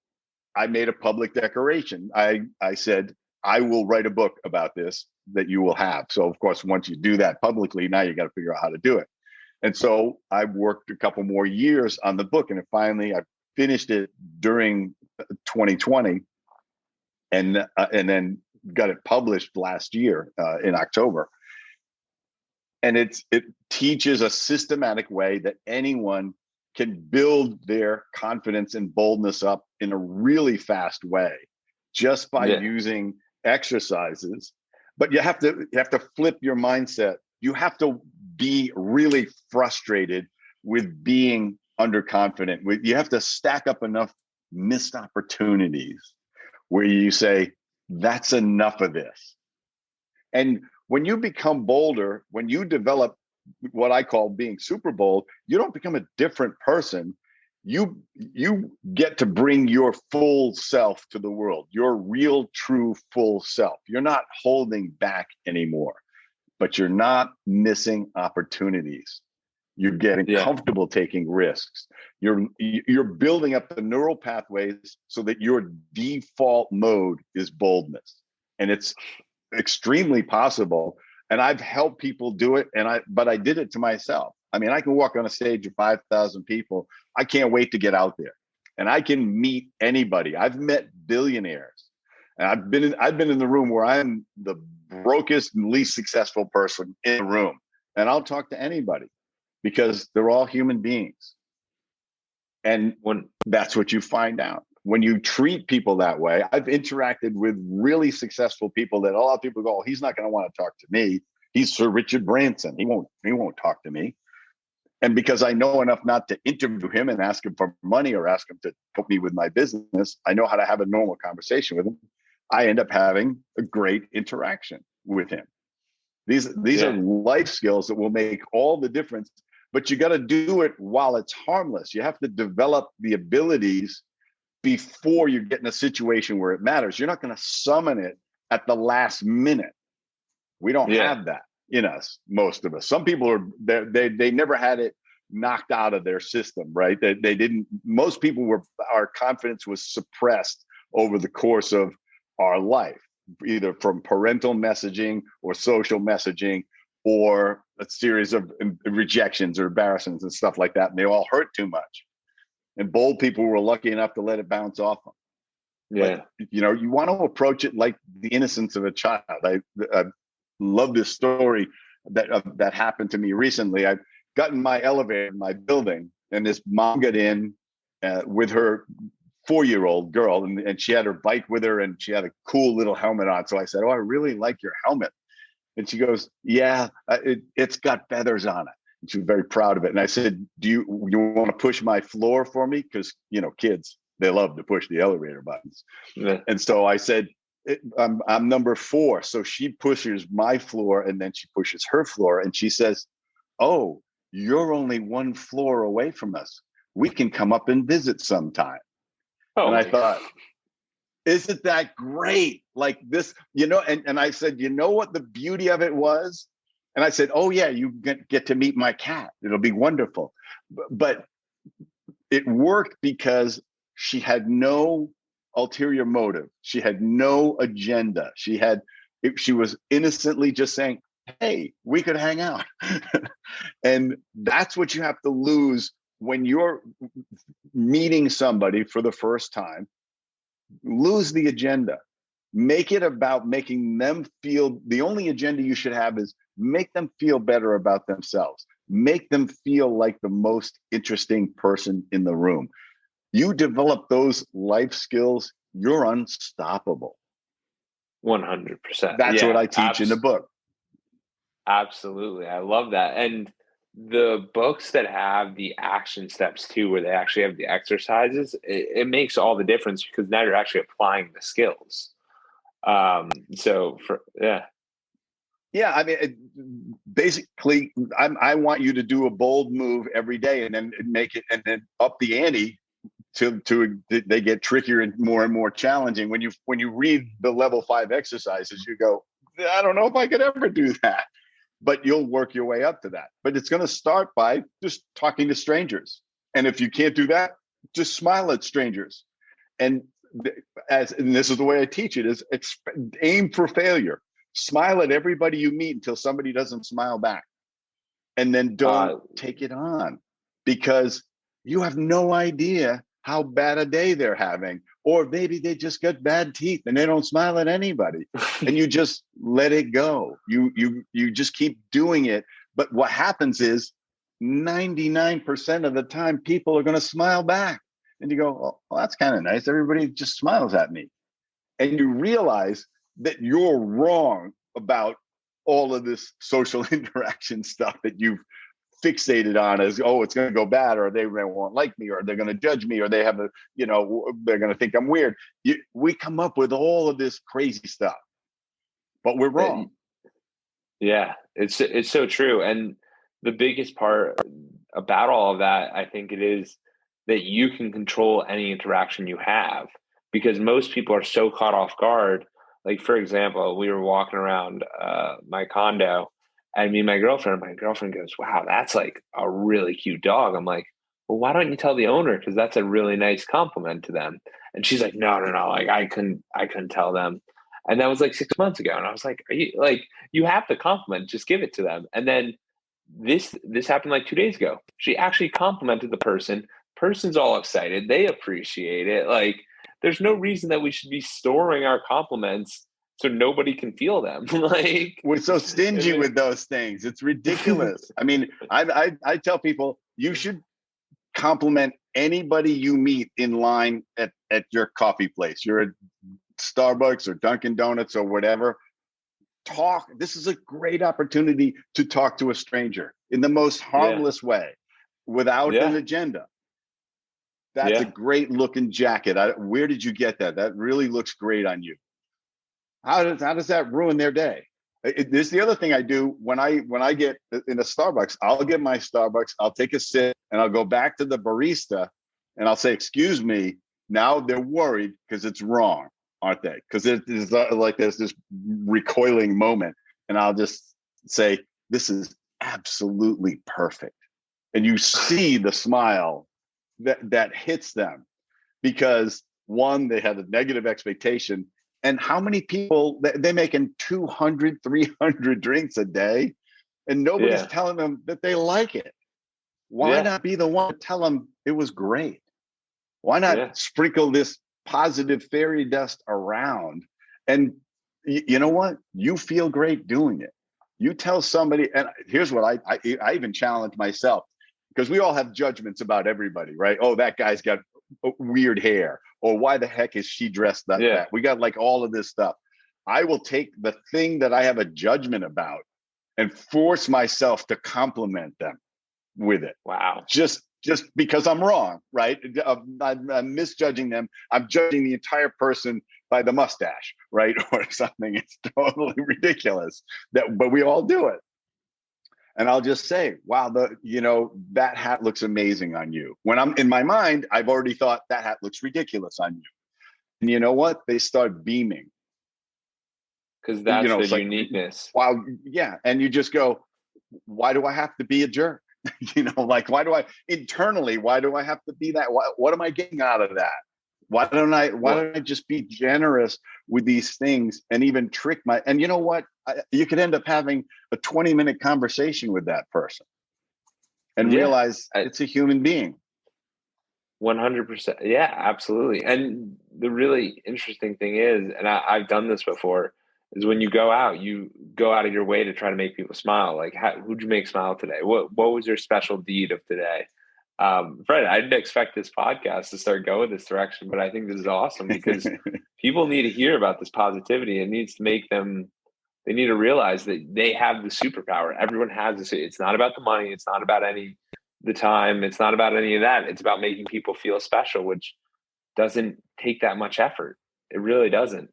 I made a public declaration. I said, I will write a book about this that you will have. So, of course, once you do that publicly, now you got to figure out how to do it. And so I worked a couple more years on the book, and I finished it during 2020, and then got it published last year in October. And it teaches a systematic way that anyone can build their confidence and boldness up in a really fast way, just by using exercises. But you have to flip your mindset. You have to be really frustrated with being underconfident. You have to stack up enough missed opportunities where you say, that's enough of this. And when you become bolder, when you develop what I call being super bold, you don't become a different person. You get to bring your full self to the world, your real, true, full self. You're not holding back anymore, but you're not missing opportunities. You're getting comfortable taking risks. You're building up the neural pathways so that your default mode is boldness. And it's extremely possible. And I've helped people do it. But I did it to myself. I mean, I can walk on a stage of 5,000 people. I can't wait to get out there, and I can meet anybody. I've met billionaires, and I've been in the room where I'm the brokest and least successful person in the room, and I'll talk to anybody because they're all human beings. And that's what you find out when you treat people that way. I've interacted with really successful people that a lot of people go, oh, he's not going to want to talk to me. He's Sir Richard Branson. He won't talk to me. And because I know enough not to interview him and ask him for money or ask him to help me with my business, I know how to have a normal conversation with him. I end up having a great interaction with him. These are life skills that will make all the difference, but you got to do it while it's harmless. You have to develop the abilities before you get in a situation where it matters. You're not going to summon it at the last minute. We don't have that in us, most of us. Some people they never had it knocked out of their system, right? They didn't. Most people our confidence was suppressed over the course of our life, either from parental messaging or social messaging or a series of rejections or embarrassments and stuff like that. And they all hurt too much. And bold people were lucky enough to let it bounce off them. Yeah. But, you want to approach it like the innocence of a child. I love this story that happened to me recently. I got in my elevator in my building, and this mom got in with her 4-year-old girl, and she had her bike with her, and she had a cool little helmet on. So I said, oh, I really like your helmet. And she goes, yeah, it's got feathers on it. And she was very proud of it. And I said, do you want to push my floor for me? Because, kids, they love to push the elevator buttons. Yeah. And so I said, I'm number 4. So she pushes my floor, and then she pushes her floor. And she says, oh, you're only 1 floor away from us. We can come up and visit sometime. Oh, and I thought, isn't that great? Like this, and I said, what the beauty of it was? And I said, oh yeah, you get to meet my cat. It'll be wonderful. But it worked because she had no ulterior motive. She had no agenda. She was innocently just saying, hey, we could hang out. And that's what you have to lose when you're meeting somebody for the first time. Lose the agenda. Make it about making them feel. The only agenda you should have is make them feel better about themselves. Make them feel like the most interesting person in the room. You develop those life skills, you're unstoppable. 100%. That's what I teach in the book. Absolutely. I love that. And the books that have the action steps too, where they actually have the exercises, it makes all the difference because now you're actually applying the skills. Yeah, I mean, basically, I want you to do a bold move every day, and then make it, and then up the ante to they get trickier and more challenging. When you read the level 5 exercises, you go, I don't know if I could ever do that, but you'll work your way up to that. But it's going to start by just talking to strangers, and if you can't do that, just smile at strangers, and this is the way I teach it: is aim for failure. Smile at everybody you meet until somebody doesn't smile back. and then don't take it on, because you have no idea how bad a day they're having, or maybe they just got bad teeth and they don't smile at anybody, and you just let it go. You just keep doing it. But what happens is 99% of the time people are going to smile back, and you go, oh, well, that's kind of nice. Everybody just smiles at me. And you realize that you're wrong about all of this social interaction stuff that you've fixated on as, oh, it's going to go bad, or they won't like me, or they're going to judge me, or they have they're going to think I'm weird. We come up with all of this crazy stuff, but we're wrong. Yeah, it's so true. And the biggest part about all of that, I think it is that you can control any interaction you have, because most people are so caught off guard. Like, for example, we were walking around my condo, and me and my girlfriend goes, wow, that's like a really cute dog. I'm like, well, why don't you tell the owner? Because that's a really nice compliment to them. And she's like, no, like I couldn't tell them. And that was like 6 months ago. And I was like, are you like, you have the compliment, just give it to them. And then this happened like 2 days ago. She actually complimented the person. Person's all excited. They appreciate it. Like, there's no reason that we should be storing our compliments so nobody can feel them. Like, we're so stingy with those things. It's ridiculous. I mean, I tell people, you should compliment anybody you meet in line at your coffee place. You're at Starbucks or Dunkin' Donuts or whatever. Talk. This is a great opportunity to talk to a stranger in the most harmless way, without an agenda. That's a great looking jacket. Where did you get that? That really looks great on you. How does that ruin their day? This is the other thing I do when I get in a Starbucks. I'll get my Starbucks, I'll take a sip, and I'll go back to the barista and I'll say, excuse me. Now they're worried because it's wrong, aren't they? Because there's like there's this recoiling moment, and I'll just say, this is absolutely perfect. And you see the smile that hits them, because one, they had a negative expectation. And how many people, they're making 200, 300 drinks a day, and nobody's telling them that they like it. Why not be the one to tell them it was great? Why not sprinkle this positive fairy dust around? And you know what? You feel great doing it. You tell somebody, and here's what I even challenge myself, because we all have judgments about everybody, right? Oh, that guy's got weird hair, or why the heck is she dressed like that? We got like all of this stuff. I will take the thing that I have a judgment about and force myself to compliment them with it. Wow. Just because I'm wrong, right? I'm misjudging them. I'm judging the entire person by the mustache, right? Or something. It's totally ridiculous. But we all do it. And I'll just say, wow, that hat looks amazing on you. When I'm in my mind, I've already thought that hat looks ridiculous on you. And you know what? They start beaming. Because that's the uniqueness. Wow. Yeah. And you just go, why do I have to be a jerk? Like, why do I have to be that? What am I getting out of that? Why don't I just be generous with these things and even trick and you know what? You could end up having a 20-minute conversation with that person and realize it's a human being. 100%. Yeah, absolutely. And the really interesting thing is, and I've done this before, is when you go out of your way to try to make people smile. Like, who'd you make smile today? What was your special deed of today? Fred, I didn't expect this podcast to start going this direction, but I think this is awesome, because people need to hear about this positivity. It needs to make them, they need to realize that they have the superpower. Everyone has this. It's not about the money. It's not about the time. It's not about any of that. It's about making people feel special, which doesn't take that much effort. It really doesn't.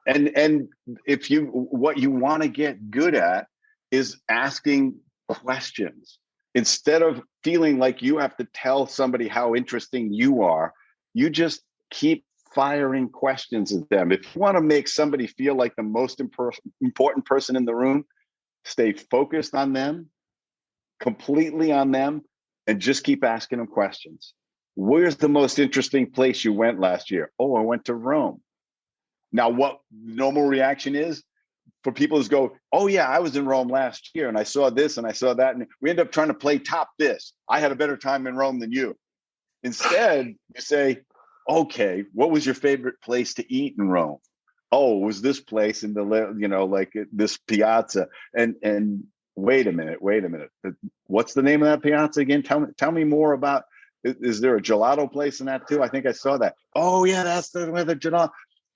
And if what you want to get good at is asking questions. Instead of feeling like you have to tell somebody how interesting you are, you just keep firing questions at them. If you want to make somebody feel like the most important person in the room, stay focused on them, completely on them, and just keep asking them questions. Where's the most interesting place you went last year? Oh, I went to Rome. Now, what normal reaction is, for people to go, oh yeah, I was in Rome last year and I saw this and I saw that. And we end up trying to play top this. I had a better time in Rome than you. Instead, you say, okay, what was your favorite place to eat in Rome? Oh, it was this place in the, like this piazza. And wait a minute. What's the name of that piazza again? Tell me more about, is there a gelato place in that too? I think I saw that. Oh yeah, that's where the gelato.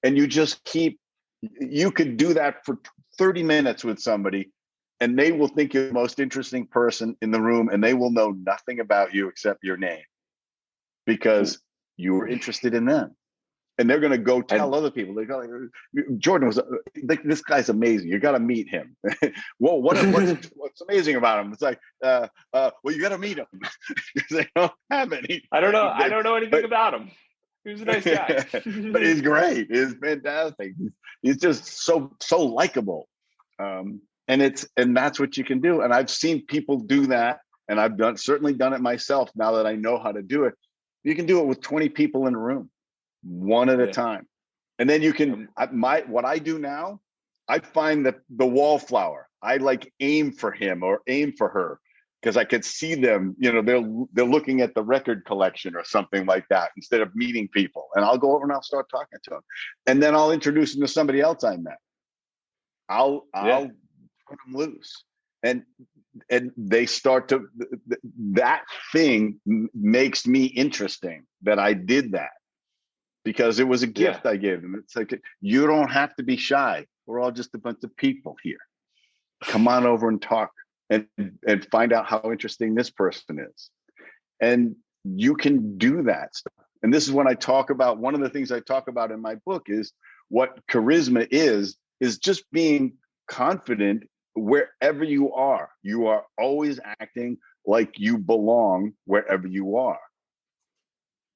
And you could do that for 30 minutes with somebody and they will think you're the most interesting person in the room and they will know nothing about you except your name because you were interested in them. And they're going to go tell other people. They go, Jordan was like, this guy's amazing. You got to meet him. Well, what's amazing about him? It's like, well, you got to meet him because they don't have any. I don't know. I don't know anything about him. He was a nice guy. But he's great. He's fantastic. He's just so likable. And that's what you can do. And I've seen people do that. And I've certainly done it myself now that I know how to do it. You can do it with 20 people in a room, one at a time. And then you can, what I do now, I find that the wallflower, I like aim for him or aim for her because I could see them, they're looking at the record collection or something like that instead of meeting people. And I'll go over and I'll start talking to them. And then I'll introduce them to somebody else I met. I'll put them loose. And they start to, that thing makes me interesting that I did that because it was a gift I gave them. It's like, you don't have to be shy. We're all just a bunch of people here. Come on over and talk and find out how interesting this person is. And you can do that stuff. And this is when I talk about, one of the things I talk about in my book is what charisma is just being confident wherever you are. You are always acting like you belong wherever you are.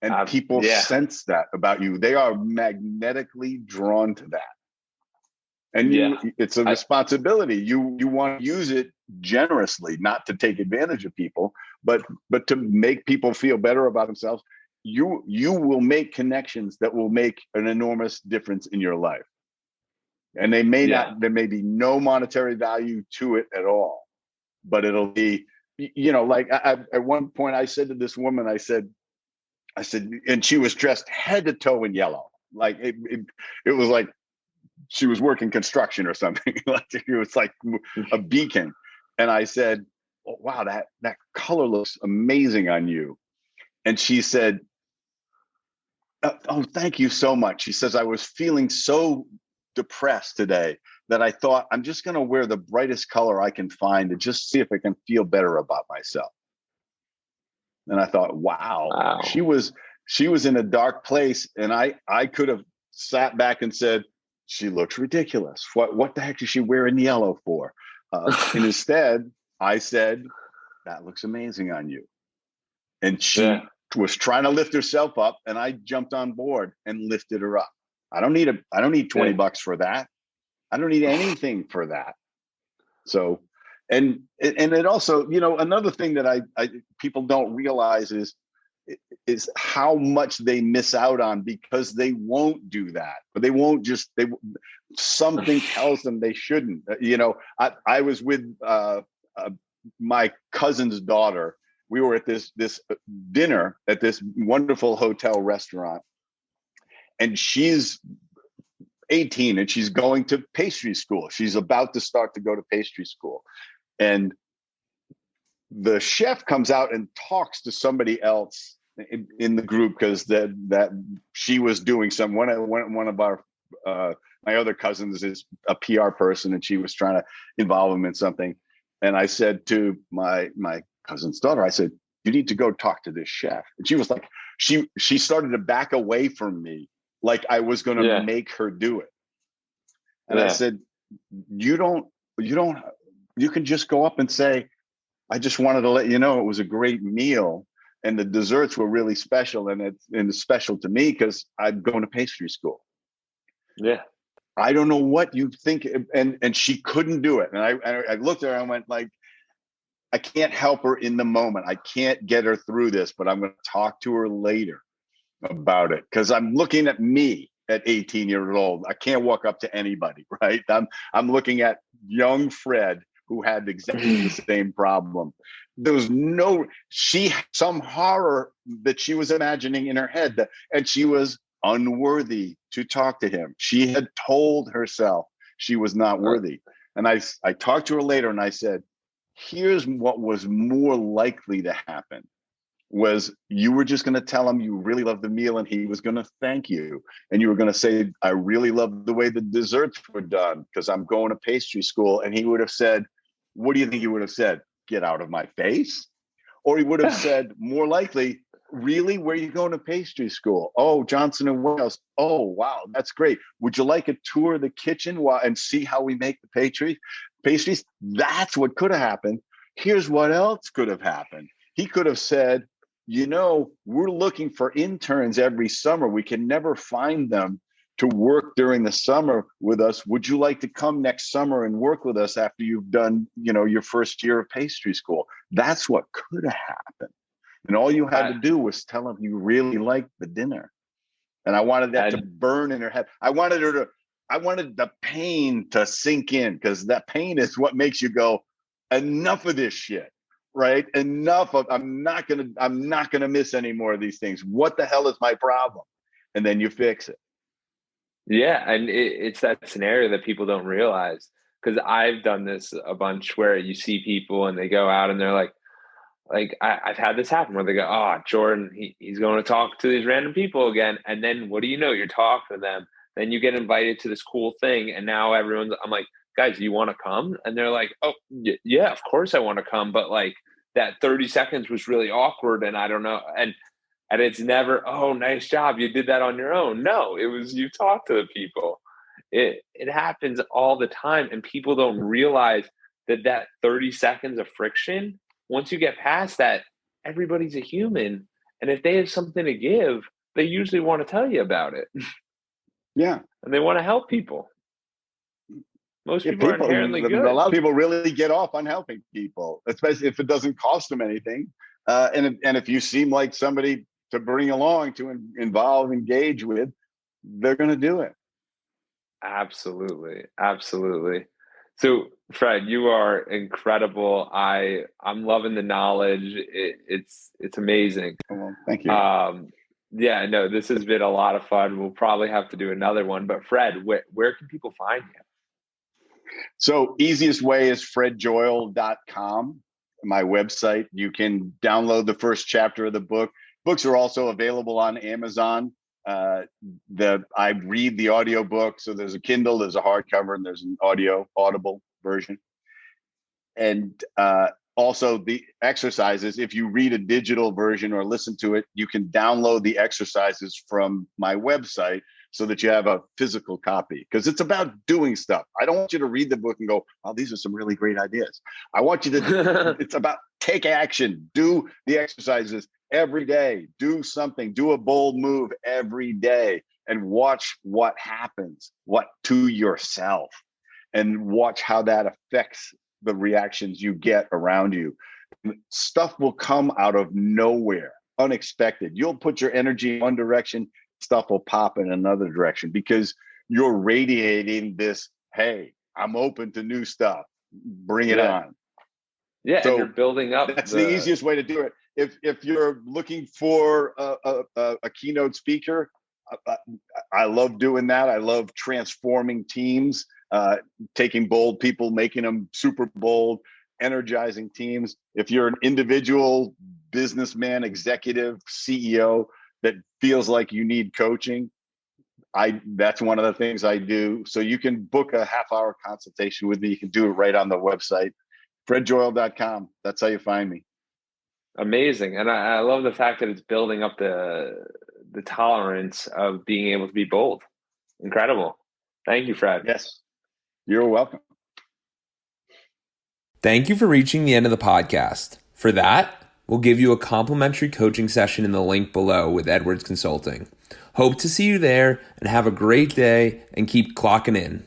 And people sense that about you. They are magnetically drawn to that. And it's a responsibility. You want to use it generously, not to take advantage of people, but to make people feel better about themselves. You will make connections that will make an enormous difference in your life. And there may be no monetary value to it at all, but it'll be, like at one point I said to this woman, I said, and she was dressed head to toe in yellow. Like it was like she was working construction or something. Like it was like a beacon. And I said, oh, wow, that color looks amazing on you. And she said, oh, thank you so much. She says, I was feeling so depressed today that I thought I'm just going to wear the brightest color I can find to just see if I can feel better about myself. And I thought, wow. She was in a dark place, and I could have sat back and said, she looks ridiculous. What the heck is she wearing yellow for? And instead, I said, that looks amazing on you. And she was trying to lift herself up, and I jumped on board and lifted her up. I don't need $20 for that. I don't need anything for that. So, and it also, another thing that I people don't realize is how much they miss out on because they won't do that, but something tells them they shouldn't. I was with my cousin's daughter. We were at this dinner at this wonderful hotel restaurant, and she's 18 and she's going to pastry school. She's about to start to go to pastry school. And the chef comes out and talks to somebody else in the group because that she was doing one of our my other cousins is a PR person, and she was trying to involve him in something. And I said to my cousin's daughter, I said, you need to go talk to this chef. And she was like, she started to back away from me like I was going to make her do it. And I said, you can just go up and say, I just wanted to let you know it was a great meal and the desserts were really special, and it's special to me because I'm going to pastry school. Yeah. I don't know what you think. And she couldn't do it. And I looked at her and went like, I can't help her in the moment. I can't get her through this, but I'm going to talk to her later about it because I'm looking at me. at 18 years old. I can't walk up to anybody, right? I'm looking at young Fred who had exactly the same problem. There was she had some horror that she was imagining in her head, and she was unworthy to talk to him. She had told herself she was not worthy. And I talked to her later and I said, here's what was more likely to happen. Was you were just going to tell him you really loved the meal and he was going to thank you. And you were going to say, I really love the way the desserts were done because I'm going to pastry school. And he would have said, what do you think he would have said? Get out of my face? Or he would have said, more likely, really, where are you going to pastry school? Oh, Johnson & Wales. Oh, wow, that's great. Would you like a tour of the kitchen and see how we make the pastries? That's what could have happened. Here's what else could have happened. He could have said, we're looking for interns every summer. We can never find them to work during the summer with us. Would you like to come next summer and work with us after you've done, your first year of pastry school? That's what could have happened. And all you had to do was tell them you really liked the dinner. And I wanted that to burn in her head. I wanted the pain to sink in, because that pain is what makes you go, enough of this shit. Right? Enough of, I'm not gonna miss any more of these things. What the hell is my problem? And then you fix it. Yeah. And it's that scenario that people don't realize, because I've done this a bunch where you see people and they go out and they're like I've had this happen where they go, oh, Jordan, he's going to talk to these random people again. And then what do you know? You're talking to them. Then you get invited to this cool thing. And now I'm like, guys, do you want to come? And they're like, oh, yeah, of course I want to come. But like that 30 seconds was really awkward. And I don't know. And it's never, oh, nice job, you did that on your own. No, it was, you talked to the people. It happens all the time. And people don't realize that 30 seconds of friction, once you get past that, everybody's a human. And if they have something to give, they usually want to tell you about it. Yeah. And they want to help people. Most people are inherently good. A lot of people really get off on helping people, especially if it doesn't cost them anything. And if you seem like somebody to bring along, to involve, engage with, they're going to do it. Absolutely. Absolutely. So, Fred, you are incredible. I'm loving the knowledge. It's amazing. Well, thank you. Yeah, no, this has been a lot of fun. We'll probably have to do another one. But Fred, where can people find you? So easiest way is fredjoyal.com, my website. You can download the first chapter of the book. Books are also available on Amazon. I read the audiobook. So there's a Kindle, there's a hardcover, and there's an audible version. And also the exercises, if you read a digital version or listen to it, you can download the exercises from my website so that you have a physical copy, because it's about doing stuff. I don't want you to read the book and go, oh, these are some really great ideas. I want you to, it's about take action, do the exercises every day, do something, do a bold move every day, and watch what happens, to yourself, and watch how that affects the reactions you get around you. Stuff will come out of nowhere, unexpected. You'll put your energy in one direction, stuff will pop in another direction, because you're radiating this, hey, I'm open to new stuff, bring it on. Yeah, so and you're building up. That's the easiest way to do it. If you're looking for a keynote speaker, I love doing that. I love transforming teams, taking bold people, making them super bold, energizing teams. If you're an individual businessman, executive, CEO that feels like you need coaching, that's one of the things I do. So you can book a half-hour consultation with me. You can do it right on the website, fredjoyal.com. That's how you find me. Amazing. And I love the fact that it's building up the tolerance of being able to be bold. Incredible. Thank you, Fred. Yes, you're welcome. Thank you for reaching the end of the podcast. For that, we'll give you a complimentary coaching session in the link below with Edwards Consulting. Hope to see you there, and have a great day, and keep clocking in.